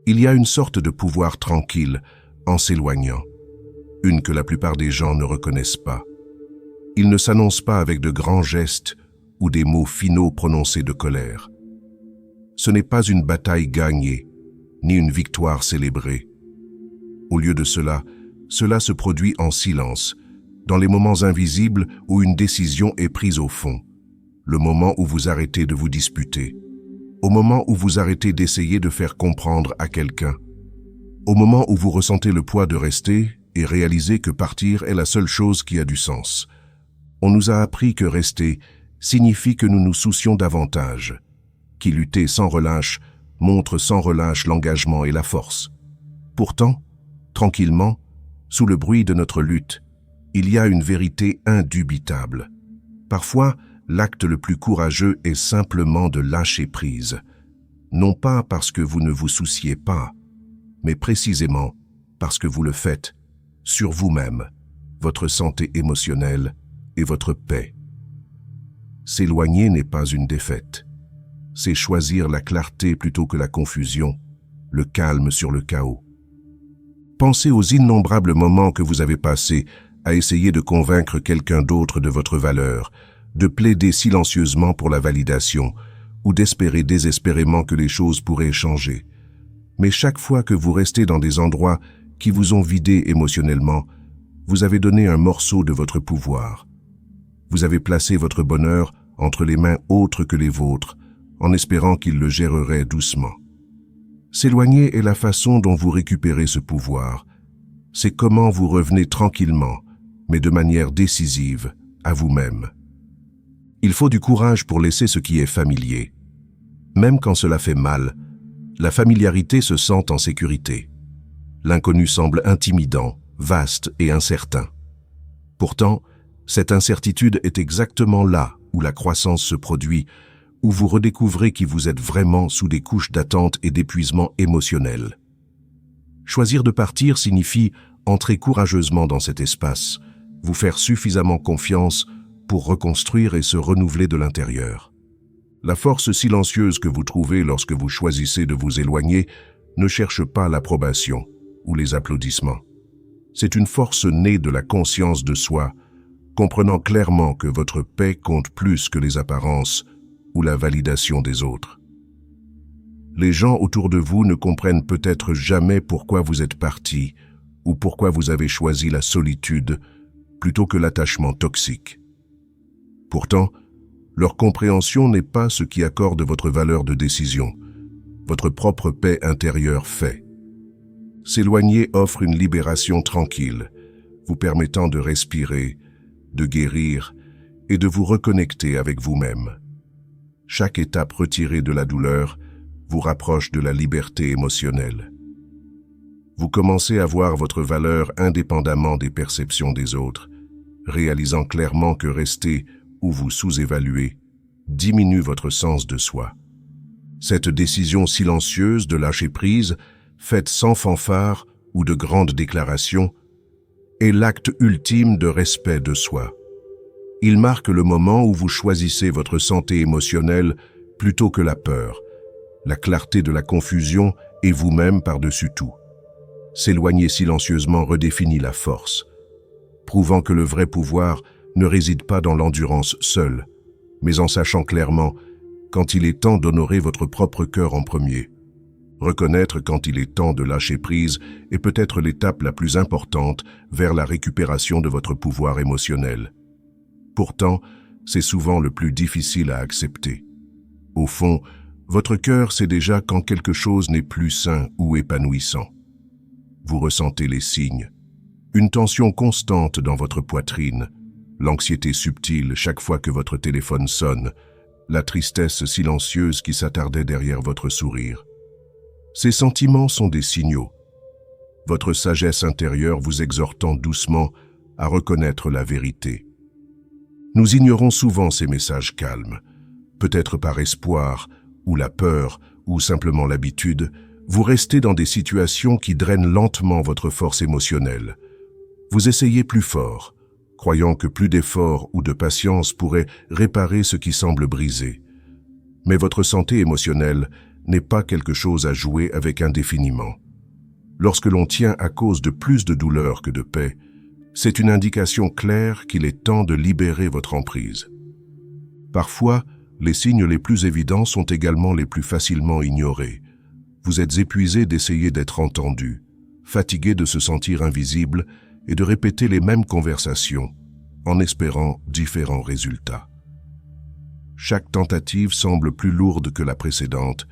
Il y a une sorte de pouvoir tranquille en s'éloignant, une que la plupart des gens ne reconnaissent pas. Il ne s'annonce pas avec de grands gestes ou des mots finaux prononcés de colère. Ce n'est pas une bataille gagnée, ni une victoire célébrée. Au lieu de cela, cela se produit en silence, dans les moments invisibles où une décision est prise au fond, le moment où vous arrêtez de vous disputer, au moment où vous arrêtez d'essayer de faire comprendre à quelqu'un, au moment où vous ressentez le poids de rester et réalisez que partir est la seule chose qui a du sens. On nous a appris que rester signifie que nous nous soucions davantage, qui lutter sans relâche montre sans relâche l'engagement et la force. Pourtant, tranquillement, sous le bruit de notre lutte, il y a une vérité indubitable. Parfois, l'acte le plus courageux est simplement de lâcher prise, non pas parce que vous ne vous souciez pas, mais précisément parce que vous le faites sur vous-même, votre santé émotionnelle et votre paix. S'éloigner n'est pas une défaite. C'est choisir la clarté plutôt que la confusion, le calme sur le chaos. Pensez aux innombrables moments que vous avez passés à essayer de convaincre quelqu'un d'autre de votre valeur, de plaider silencieusement pour la validation ou d'espérer désespérément que les choses pourraient changer. Mais chaque fois que vous restez dans des endroits qui vous ont vidé émotionnellement, vous avez donné un morceau de votre pouvoir. Vous avez placé votre bonheur entre les mains autres que les vôtres, en espérant qu'il le gérerait doucement. S'éloigner est la façon dont vous récupérez ce pouvoir. C'est comment vous revenez tranquillement, mais de manière décisive, à vous-même. Il faut du courage pour laisser ce qui est familier. Même quand cela fait mal, la familiarité se sent en sécurité. L'inconnu semble intimidant, vaste et incertain. Pourtant, cette incertitude est exactement là où la croissance se produit, où vous redécouvrez qui vous êtes vraiment sous des couches d'attente et d'épuisement émotionnel. Choisir de partir signifie entrer courageusement dans cet espace, vous faire suffisamment confiance pour reconstruire et se renouveler de l'intérieur. La force silencieuse que vous trouvez lorsque vous choisissez de vous éloigner ne cherche pas l'approbation ou les applaudissements. C'est une force née de la conscience de soi, comprenant clairement que votre paix compte plus que les apparences ou la validation des autres. Les gens autour de vous ne comprennent peut-être jamais pourquoi vous êtes parti ou pourquoi vous avez choisi la solitude plutôt que l'attachement toxique. Pourtant, leur compréhension n'est pas ce qui accorde votre valeur de décision. Votre propre paix intérieure fait. S'éloigner offre une libération tranquille, vous permettant de respirer, de guérir et de vous reconnecter avec vous-même. Chaque étape retirée de la douleur vous rapproche de la liberté émotionnelle. Vous commencez à voir votre valeur indépendamment des perceptions des autres, réalisant clairement que rester ou vous sous-évaluer diminue votre sens de soi. Cette décision silencieuse de lâcher prise, faite sans fanfare ou de grandes déclarations, est l'acte ultime de respect de soi. Il marque le moment où vous choisissez votre santé émotionnelle plutôt que la peur, la clarté de la confusion et vous-même par-dessus tout. S'éloigner silencieusement redéfinit la force, prouvant que le vrai pouvoir ne réside pas dans l'endurance seule, mais en sachant clairement quand il est temps d'honorer votre propre cœur en premier. Reconnaître quand il est temps de lâcher prise est peut-être l'étape la plus importante vers la récupération de votre pouvoir émotionnel. Pourtant, c'est souvent le plus difficile à accepter. Au fond, votre cœur sait déjà quand quelque chose n'est plus sain ou épanouissant. Vous ressentez les signes. Une tension constante dans votre poitrine, l'anxiété subtile chaque fois que votre téléphone sonne, la tristesse silencieuse qui s'attardait derrière votre sourire. Ces sentiments sont des signaux, votre sagesse intérieure vous exhortant doucement à reconnaître la vérité. Nous ignorons souvent ces messages calmes, peut-être par espoir, ou la peur, ou simplement l'habitude. Vous restez dans des situations qui drainent lentement votre force émotionnelle. Vous essayez plus fort, croyant que plus d'efforts ou de patience pourraient réparer ce qui semble brisé. Mais votre santé émotionnelle n'est pas quelque chose à jouer avec indéfiniment. Lorsque l'on tient à cause de plus de douleur que de paix, c'est une indication claire qu'il est temps de libérer votre emprise. Parfois, les signes les plus évidents sont également les plus facilement ignorés. Vous êtes épuisé d'essayer d'être entendu, fatigué de se sentir invisible et de répéter les mêmes conversations, en espérant différents résultats. Chaque tentative semble plus lourde que la précédente,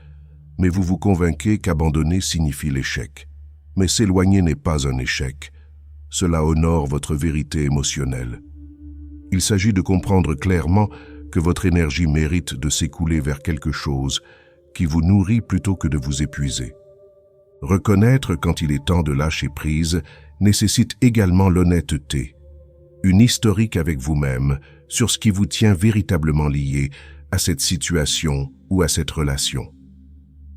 mais vous vous convainquez qu'abandonner signifie l'échec. Mais s'éloigner n'est pas un échec. Cela honore votre vérité émotionnelle. Il s'agit de comprendre clairement que votre énergie mérite de s'écouler vers quelque chose qui vous nourrit plutôt que de vous épuiser. Reconnaître quand il est temps de lâcher prise nécessite également l'honnêteté, une historique avec vous-même sur ce qui vous tient véritablement lié à cette situation ou à cette relation.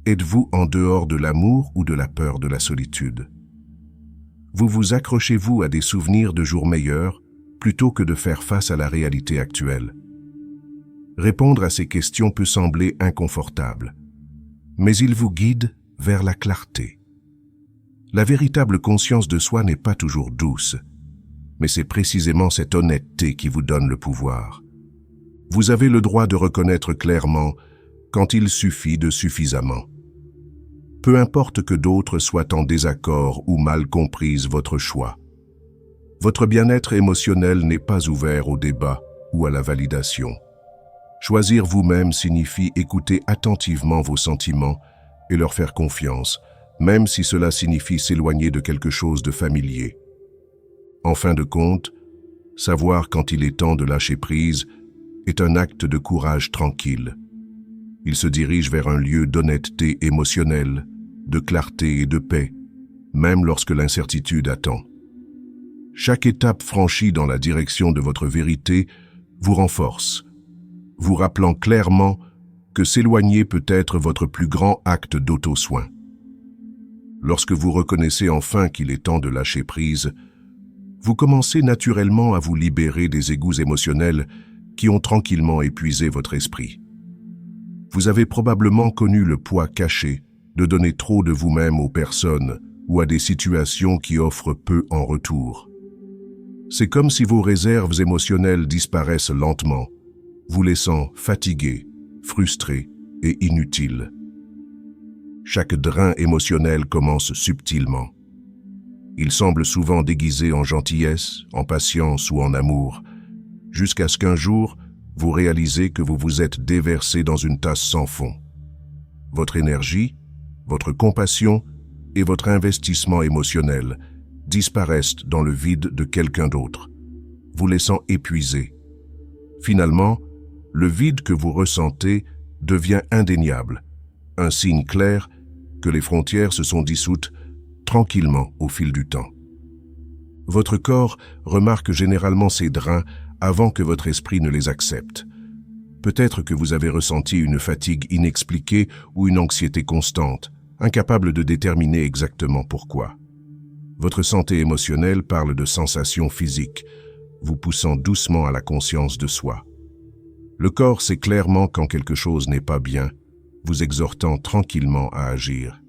Êtes-vous en dehors de l'amour ou de la peur de la solitude? Vous accrochez-vous à des souvenirs de jours meilleurs plutôt que de faire face à la réalité actuelle? Répondre à ces questions peut sembler inconfortable, mais il vous guide vers la clarté. La véritable conscience de soi n'est pas toujours douce, mais c'est précisément cette honnêteté qui vous donne le pouvoir. Vous avez le droit de reconnaître clairement quand il suffit de suffisamment. Peu importe que d'autres soient en désaccord ou mal comprisent votre choix. Votre bien-être émotionnel n'est pas ouvert au débat ou à la validation. Choisir vous-même signifie écouter attentivement vos sentiments et leur faire confiance, même si cela signifie s'éloigner de quelque chose de familier. En fin de compte, savoir quand il est temps de lâcher prise est un acte de courage tranquille. Il se dirige vers un lieu d'honnêteté émotionnelle, de clarté et de paix, même lorsque l'incertitude attend. Chaque étape franchie dans la direction de votre vérité vous renforce, vous rappelant clairement que s'éloigner peut être votre plus grand acte d'auto-soin. Lorsque vous reconnaissez enfin qu'il est temps de lâcher prise, vous commencez naturellement à vous libérer des égouts émotionnels qui ont tranquillement épuisé votre esprit. Vous avez probablement connu le poids caché de donner trop de vous-même aux personnes ou à des situations qui offrent peu en retour. C'est comme si vos réserves émotionnelles disparaissent lentement, vous laissant fatigué, frustré et inutile. Chaque drain émotionnel commence subtilement. Il semble souvent déguisé en gentillesse, en patience ou en amour, jusqu'à ce qu'un jour, vous réalisez que vous vous êtes déversé dans une tasse sans fond. Votre énergie, votre compassion et votre investissement émotionnel disparaissent dans le vide de quelqu'un d'autre, vous laissant épuisé. Finalement, le vide que vous ressentez devient indéniable, un signe clair que les frontières se sont dissoutes tranquillement au fil du temps. Votre corps remarque généralement ces drains avant que votre esprit ne les accepte. Peut-être que vous avez ressenti une fatigue inexpliquée ou une anxiété constante, incapable de déterminer exactement pourquoi. Votre santé émotionnelle parle de sensations physiques, vous poussant doucement à la conscience de soi. Le corps sait clairement quand quelque chose n'est pas bien, vous exhortant tranquillement à agir.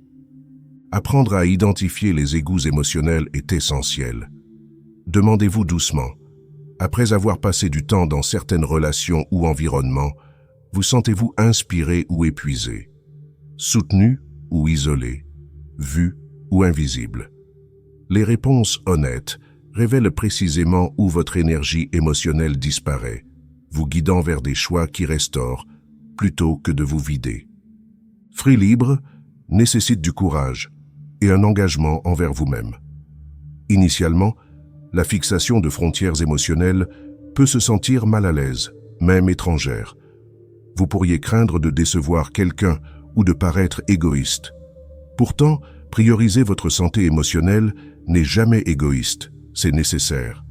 Apprendre à identifier les égouts émotionnels est essentiel. Demandez-vous doucement, après avoir passé du temps dans certaines relations ou environnements, vous sentez-vous inspiré ou épuisé, soutenu ou isolé, vu ou invisible? Les réponses honnêtes révèlent précisément où votre énergie émotionnelle disparaît, vous guidant vers des choix qui restaurent plutôt que de vous vider. Fruit libre nécessite du courage et un engagement envers vous-même. Initialement, la fixation de frontières émotionnelles peut se sentir mal à l'aise, même étrangère. Vous pourriez craindre de décevoir quelqu'un ou de paraître égoïste. Pourtant, prioriser votre santé émotionnelle n'est jamais égoïste, c'est nécessaire.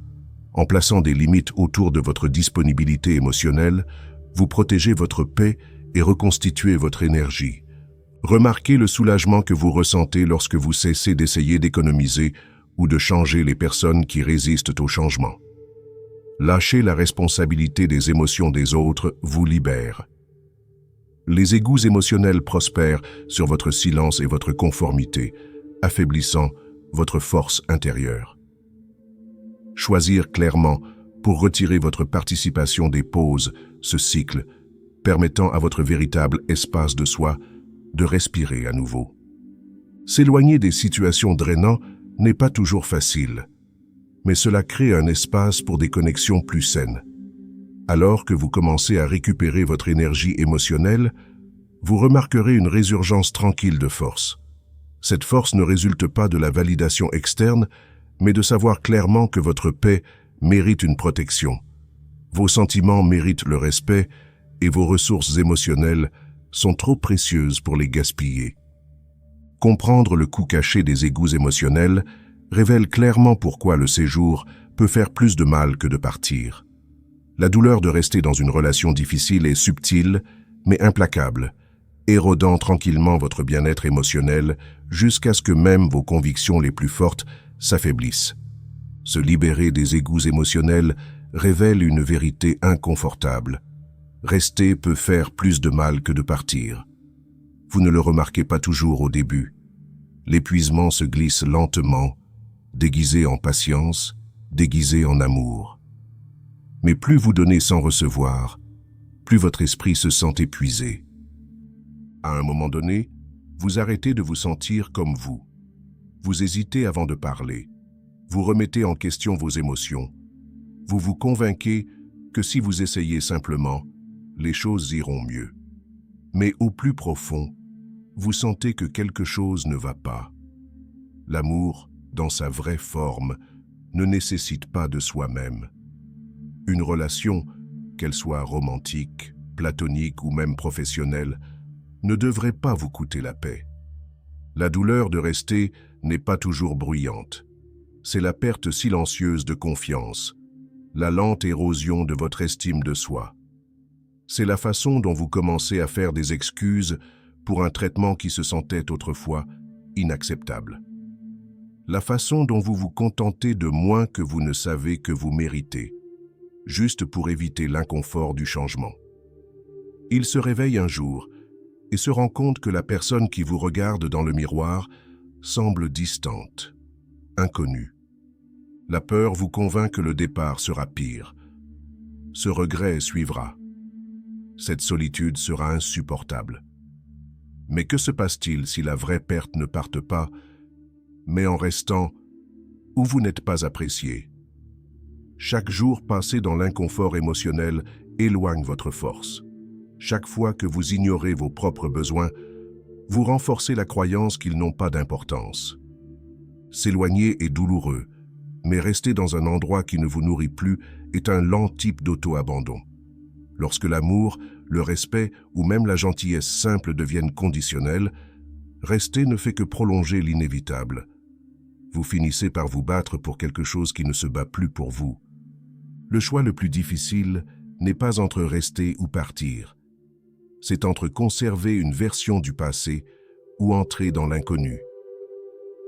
En plaçant des limites autour de votre disponibilité émotionnelle, vous protégez votre paix et reconstituez votre énergie. Remarquez le soulagement que vous ressentez lorsque vous cessez d'essayer d'économiser ou de changer les personnes qui résistent au changement. Lâcher la responsabilité des émotions des autres vous libère. Les égouts émotionnels prospèrent sur votre silence et votre conformité, affaiblissant votre force intérieure. Choisir clairement pour retirer votre participation des pauses, ce cycle, permettant à votre véritable espace de soi de respirer à nouveau. S'éloigner des situations drainantes n'est pas toujours facile, mais cela crée un espace pour des connexions plus saines. Alors que vous commencez à récupérer votre énergie émotionnelle, vous remarquerez une résurgence tranquille de force. Cette force ne résulte pas de la validation externe, mais de savoir clairement que votre paix mérite une protection. Vos sentiments méritent le respect et vos ressources émotionnelles sont trop précieuses pour les gaspiller. Comprendre le coût caché des égouts émotionnels révèle clairement pourquoi le séjour peut faire plus de mal que de partir. La douleur de rester dans une relation difficile est subtile, mais implacable, érodant tranquillement votre bien-être émotionnel jusqu'à ce que même vos convictions les plus fortes s'affaiblissent. Se libérer des égouts émotionnels révèle une vérité inconfortable. Rester peut faire plus de mal que de partir. Vous ne le remarquez pas toujours au début. L'épuisement se glisse lentement, déguisé en patience, déguisé en amour. Mais plus vous donnez sans recevoir, plus votre esprit se sent épuisé. À un moment donné, vous arrêtez de vous sentir comme vous. Vous hésitez avant de parler. Vous remettez en question vos émotions. Vous vous convainquez que si vous essayez simplement, les choses iront mieux. Mais au plus profond, vous sentez que quelque chose ne va pas. L'amour, dans sa vraie forme, ne nécessite pas de soi-même. Une relation, qu'elle soit romantique, platonique ou même professionnelle, ne devrait pas vous coûter la paix. La douleur de rester n'est pas toujours bruyante. C'est la perte silencieuse de confiance, la lente érosion de votre estime de soi. C'est la façon dont vous commencez à faire des excuses pour un traitement qui se sentait autrefois inacceptable. La façon dont vous vous contentez de moins que vous ne savez que vous méritez, juste pour éviter l'inconfort du changement. Il se réveille un jour et se rend compte que la personne qui vous regarde dans le miroir semble distante, inconnue. La peur vous convainc que le départ sera pire. Ce regret suivra. Cette solitude sera insupportable. Mais que se passe-t-il si la vraie perte ne parte pas, mais en restant où vous n'êtes pas apprécié? Chaque jour passé dans l'inconfort émotionnel éloigne votre force. Chaque fois que vous ignorez vos propres besoins, vous renforcez la croyance qu'ils n'ont pas d'importance. S'éloigner est douloureux, mais rester dans un endroit qui ne vous nourrit plus est un lent type d'auto-abandon. Lorsque l'amour, le respect ou même la gentillesse simple deviennent conditionnels, rester ne fait que prolonger l'inévitable. Vous finissez par vous battre pour quelque chose qui ne se bat plus pour vous. Le choix le plus difficile n'est pas entre rester ou partir. C'est entre conserver une version du passé ou entrer dans l'inconnu.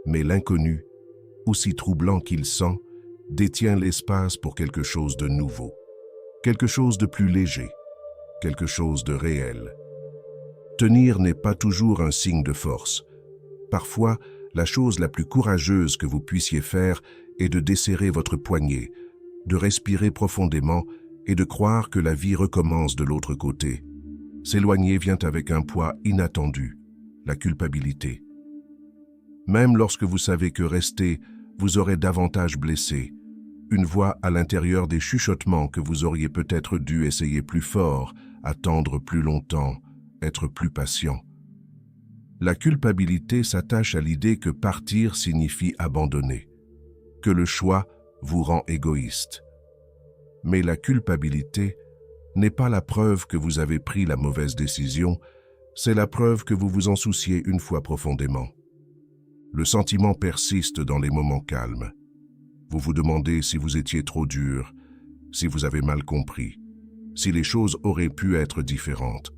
Mais l'inconnu, aussi troublant qu'il sent, détient l'espace pour quelque chose de nouveau, quelque chose de plus léger, quelque chose de réel. Tenir n'est pas toujours un signe de force. Parfois, la chose la plus courageuse que vous puissiez faire est de desserrer votre poignet, de respirer profondément et de croire que la vie recommence de l'autre côté. S'éloigner vient avec un poids inattendu, la culpabilité. Même lorsque vous savez que rester vous aurait davantage blessé, une voix à l'intérieur des chuchotements que vous auriez peut-être dû essayer plus fort, attendre plus longtemps, être plus patient. La culpabilité s'attache à l'idée que partir signifie abandonner, que le choix vous rend égoïste. Mais la culpabilité n'est pas la preuve que vous avez pris la mauvaise décision, c'est la preuve que vous vous en souciez une fois profondément. Le sentiment persiste dans les moments calmes. Vous vous demandez si vous étiez trop dur, si vous avez mal compris, si les choses auraient pu être différentes.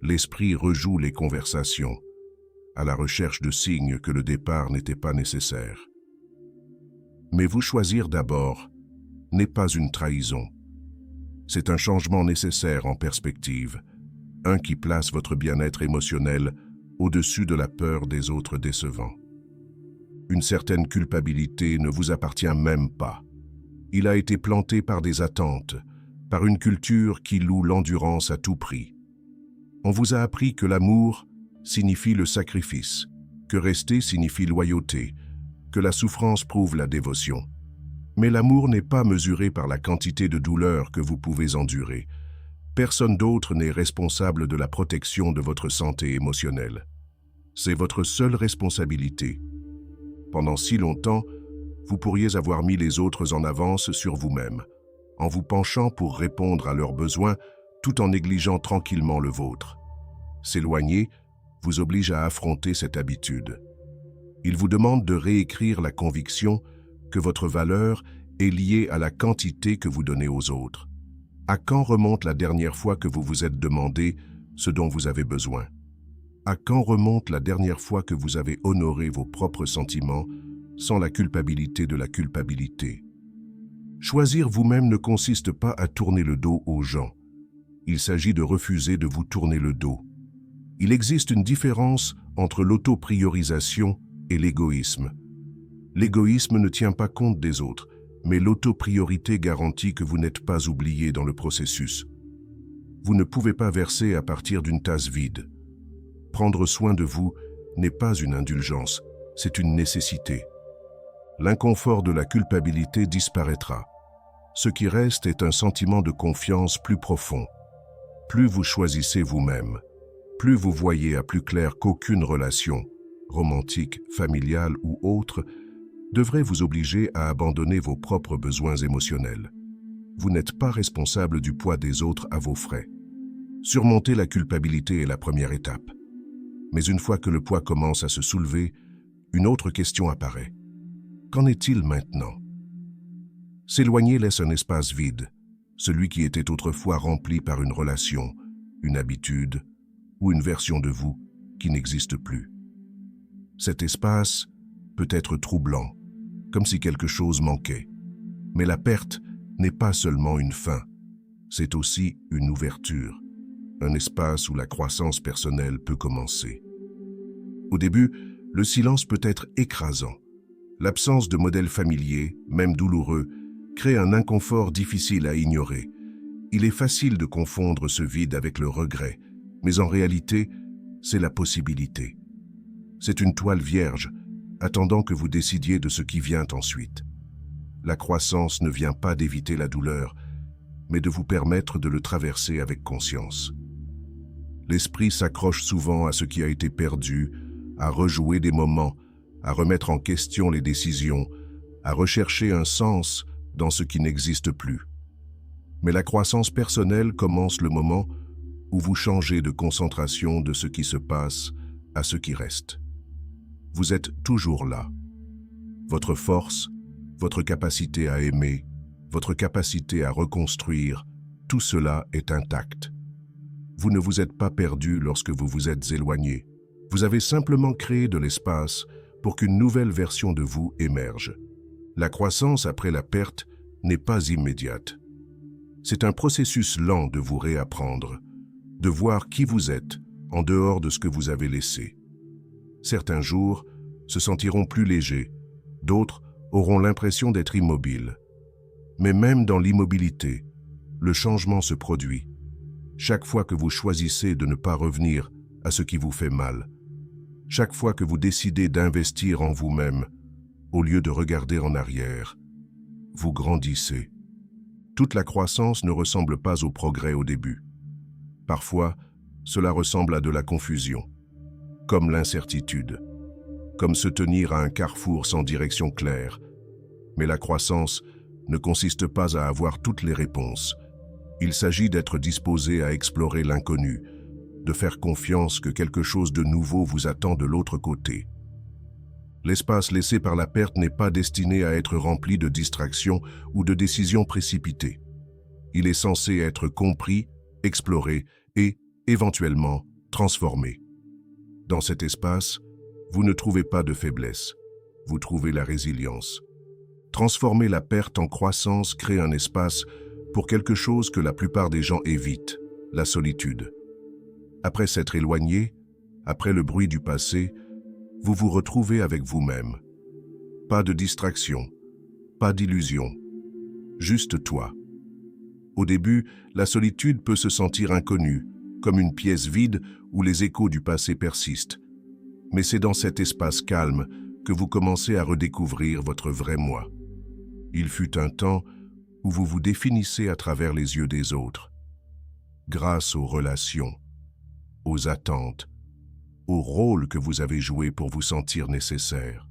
L'esprit rejoue les conversations, à la recherche de signes que le départ n'était pas nécessaire. Mais vous choisir d'abord n'est pas une trahison. C'est un changement nécessaire en perspective, un qui place votre bien-être émotionnel au-dessus de la peur des autres décevants. Une certaine culpabilité ne vous appartient même pas. Il a été planté par des attentes, par une culture qui loue l'endurance à tout prix. On vous a appris que l'amour signifie le sacrifice, que rester signifie loyauté, que la souffrance prouve la dévotion. Mais l'amour n'est pas mesuré par la quantité de douleur que vous pouvez endurer. Personne d'autre n'est responsable de la protection de votre santé émotionnelle. C'est votre seule responsabilité. Pendant si longtemps, vous pourriez avoir mis les autres en avance sur vous-même, en vous penchant pour répondre à leurs besoins tout en négligeant tranquillement le vôtre. S'éloigner vous oblige à affronter cette habitude. Il vous demande de réécrire la conviction que votre valeur est liée à la quantité que vous donnez aux autres. À quand remonte la dernière fois que vous vous êtes demandé ce dont vous avez besoin? À quand remonte la dernière fois que vous avez honoré vos propres sentiments sans la culpabilité de la culpabilité? Choisir vous-même ne consiste pas à tourner le dos aux gens. Il s'agit de refuser de vous tourner le dos. Il existe une différence entre l'auto-priorisation et l'égoïsme. L'égoïsme ne tient pas compte des autres, mais l'auto-priorité garantit que vous n'êtes pas oublié dans le processus. Vous ne pouvez pas verser à partir d'une tasse vide. Prendre soin de vous n'est pas une indulgence, c'est une nécessité. L'inconfort de la culpabilité disparaîtra. Ce qui reste est un sentiment de confiance plus profond. Plus vous choisissez vous-même, plus vous voyez à plus clair qu'aucune relation, romantique, familiale ou autre, devrait vous obliger à abandonner vos propres besoins émotionnels. Vous n'êtes pas responsable du poids des autres à vos frais. Surmonter la culpabilité est la première étape. Mais une fois que le poids commence à se soulever, une autre question apparaît. Qu'en est-il maintenant? S'éloigner laisse un espace vide, celui qui était autrefois rempli par une relation, une habitude ou une version de vous qui n'existe plus. Cet espace peut être troublant, comme si quelque chose manquait. Mais la perte n'est pas seulement une fin, c'est aussi une ouverture, un espace où la croissance personnelle peut commencer. Au début, le silence peut être écrasant. L'absence de modèle familier, même douloureux, crée un inconfort difficile à ignorer. Il est facile de confondre ce vide avec le regret, mais en réalité, c'est la possibilité. C'est une toile vierge, attendant que vous décidiez de ce qui vient ensuite. La croissance ne vient pas d'éviter la douleur, mais de vous permettre de le traverser avec conscience. L'esprit s'accroche souvent à ce qui a été perdu, à rejouer des moments, à remettre en question les décisions, à rechercher un sens dans ce qui n'existe plus. Mais la croissance personnelle commence le moment où vous changez de concentration de ce qui se passe à ce qui reste. Vous êtes toujours là. Votre force, votre capacité à aimer, votre capacité à reconstruire, tout cela est intact. Vous ne vous êtes pas perdu lorsque vous vous êtes éloigné. Vous avez simplement créé de l'espace pour qu'une nouvelle version de vous émerge. La croissance après la perte n'est pas immédiate. C'est un processus lent de vous réapprendre, de voir qui vous êtes en dehors de ce que vous avez laissé. Certains jours se sentiront plus légers, d'autres auront l'impression d'être immobiles. Mais même dans l'immobilité, le changement se produit. Chaque fois que vous choisissez de ne pas revenir à ce qui vous fait mal, chaque fois que vous décidez d'investir en vous-même, au lieu de regarder en arrière, vous grandissez. Toute la croissance ne ressemble pas au progrès au début. Parfois, cela ressemble à de la confusion, comme l'incertitude, comme se tenir à un carrefour sans direction claire. Mais la croissance ne consiste pas à avoir toutes les réponses. Il s'agit d'être disposé à explorer l'inconnu, de faire confiance que quelque chose de nouveau vous attend de l'autre côté. L'espace laissé par la perte n'est pas destiné à être rempli de distractions ou de décisions précipitées. Il est censé être compris, exploré et, éventuellement, transformé. Dans cet espace, vous ne trouvez pas de faiblesse, vous trouvez la résilience. Transformer la perte en croissance crée un espace pour quelque chose que la plupart des gens évitent, la solitude. Après s'être éloigné, après le bruit du passé, vous vous retrouvez avec vous-même. Pas de distraction, pas d'illusion, juste toi. Au début, la solitude peut se sentir inconnue, comme une pièce vide où les échos du passé persistent. Mais c'est dans cet espace calme que vous commencez à redécouvrir votre vrai moi. Il fut un temps où vous vous définissez à travers les yeux des autres, grâce aux relations, aux attentes, au rôle que vous avez joué pour vous sentir nécessaire.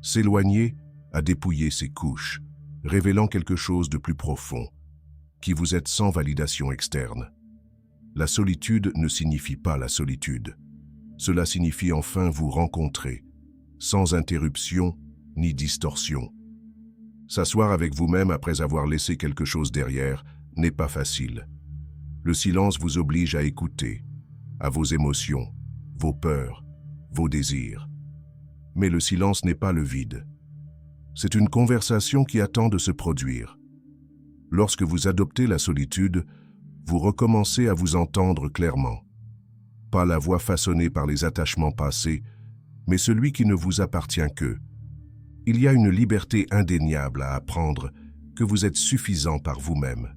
S'éloigner a dépouillé ses couches, révélant quelque chose de plus profond, qui vous êtes sans validation externe. La solitude ne signifie pas la solitude. Cela signifie enfin vous rencontrer, sans interruption ni distorsion. S'asseoir avec vous-même après avoir laissé quelque chose derrière n'est pas facile. Le silence vous oblige à écouter, à vos émotions, vos peurs, vos désirs. Mais le silence n'est pas le vide. C'est une conversation qui attend de se produire. Lorsque vous adoptez la solitude, vous recommencez à vous entendre clairement. Pas la voix façonnée par les attachements passés, mais celui qui ne vous appartient qu'eux. Il y a une liberté indéniable à apprendre que vous êtes suffisant par vous-même.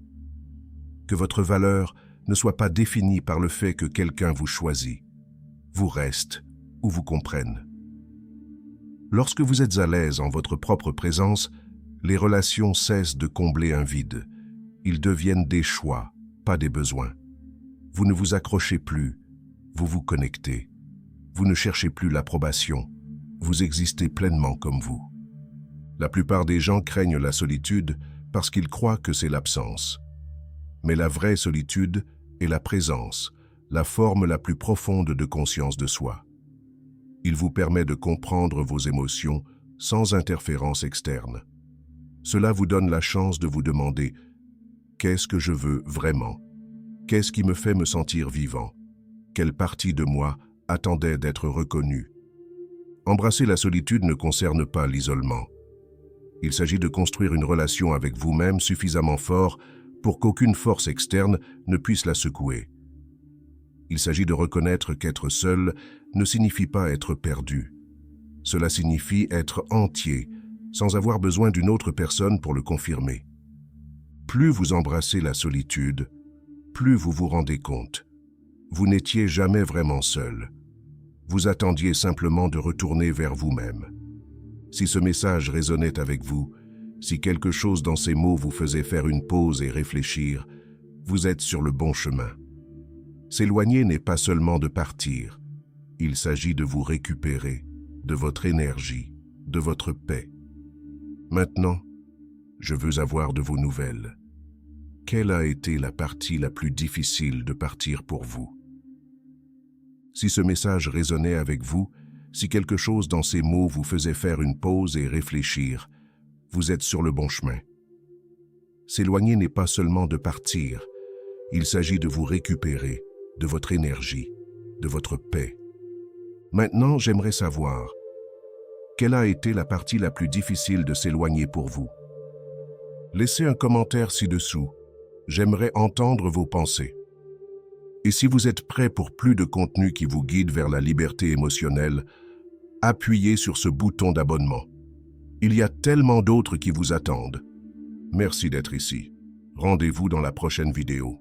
Que votre valeur ne soit pas définie par le fait que quelqu'un vous choisit, vous reste ou vous comprenne. Lorsque vous êtes à l'aise en votre propre présence, les relations cessent de combler un vide. Ils deviennent des choix, pas des besoins. Vous ne vous accrochez plus, vous vous connectez. Vous ne cherchez plus l'approbation, vous existez pleinement comme vous. La plupart des gens craignent la solitude parce qu'ils croient que c'est l'absence. Mais la vraie solitude est la présence, la forme la plus profonde de conscience de soi. Il vous permet de comprendre vos émotions sans interférence externe. Cela vous donne la chance de vous demander « Qu'est-ce que je veux vraiment ? Qu'est-ce qui me fait me sentir vivant ? Quelle partie de moi attendait d'être reconnue ?» Embrasser la solitude ne concerne pas l'isolement. Il s'agit de construire une relation avec vous-même suffisamment fort pour qu'aucune force externe ne puisse la secouer. Il s'agit de reconnaître qu'être seul ne signifie pas être perdu. Cela signifie être entier, sans avoir besoin d'une autre personne pour le confirmer. Plus vous embrassez la solitude, plus vous vous rendez compte. Vous n'étiez jamais vraiment seul. Vous attendiez simplement de retourner vers vous-même. Si ce message résonnait avec vous, si quelque chose dans ces mots vous faisait faire une pause et réfléchir, vous êtes sur le bon chemin. S'éloigner n'est pas seulement de partir. Il s'agit de vous récupérer, de votre énergie, de votre paix. Maintenant, je veux avoir de vos nouvelles. Quelle a été la partie la plus difficile de partir pour vous? Si ce message résonnait avec vous, si quelque chose dans ces mots vous faisait faire une pause et réfléchir, vous êtes sur le bon chemin. S'éloigner n'est pas seulement de partir, il s'agit de vous récupérer, de votre énergie, de votre paix. Maintenant, j'aimerais savoir, quelle a été la partie la plus difficile de s'éloigner pour vous? Laissez un commentaire ci-dessous, j'aimerais entendre vos pensées. Et si vous êtes prêt pour plus de contenu qui vous guide vers la liberté émotionnelle, appuyez sur ce bouton d'abonnement. Il y a tellement d'autres qui vous attendent. Merci d'être ici. Rendez-vous dans la prochaine vidéo.